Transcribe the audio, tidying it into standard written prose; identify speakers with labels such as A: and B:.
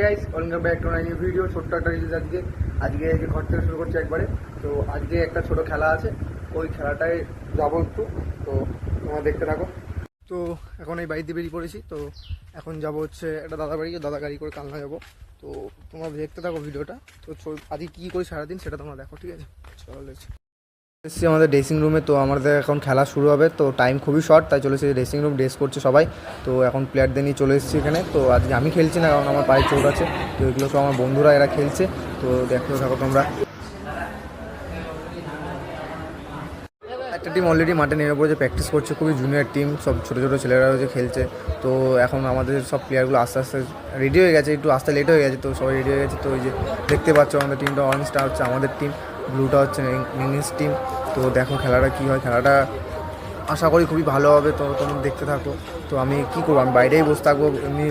A: Guys, welcome back to my new video. ছোট্ট একটা reels আজকে যে ঘর থেকে শুরু করছি একবারে। তো আজকে একটা ছোট খেলা আছে, ওই খেলাটায় যাবো একটু। তো তোমরা দেখতে থাকো। তো এখন এই বাড়িতে বেরিয়ে পড়েছি। তো এখন যাবো হচ্ছে একটা দাদা বাড়ি, দাদা গাড়ি করে কালনা যাবো। তো তোমরা দেখতে থাকো ভিডিওটা। তো আজকে কী করি সারাদিন সেটা তোমরা দেখো, ঠিক আছে? চলো এসেছি আমাদের ড্রেসিং রুমে। তো আমাদের এখন খেলা শুরু হবে, তো টাইম খুবই শর্ট, তাই চলে এসেছি ড্রেসিং রুম। ড্রেস করছে সবাই। তো এখন প্লেয়ারদের নিয়ে চলে এসেছি এখানে। তো আজকে আমি খেলছি না, কারণ আমার পায়ে চোট আছে। তো এগুলো সব আমার বন্ধুরা, এরা খেলছে। তো দেখতে থাকো তোমরা। একটা টিম অলরেডি মাঠে নেমে পড়েছে, প্র্যাকটিস করছে। খুবই জুনিয়র টিম, সব ছোটো ছোটো ছেলেরা হচ্ছে খেলছে। তো এখন আমাদের সব প্লেয়ারগুলো আস্তে আস্তে রেডি হয়ে গেছে, একটু আসতে লেট হয়ে গেছে। তো সবাই রেডি হয়ে গেছে। তো ওই যে দেখতে পাচ্ছ আমাদের টিমটা, অরেঞ্জটা হচ্ছে আমাদের টিম, ব্লুটা হচ্ছে ইংলিশ টিম। তো দেখো খেলাটা কী হয়। খেলাটা আশা করি খুবই ভালো হবে। তো তোমরা দেখতে থাকো। তো আমি কী করবো, আমি বাইরেই বসে থাকবো এমনি।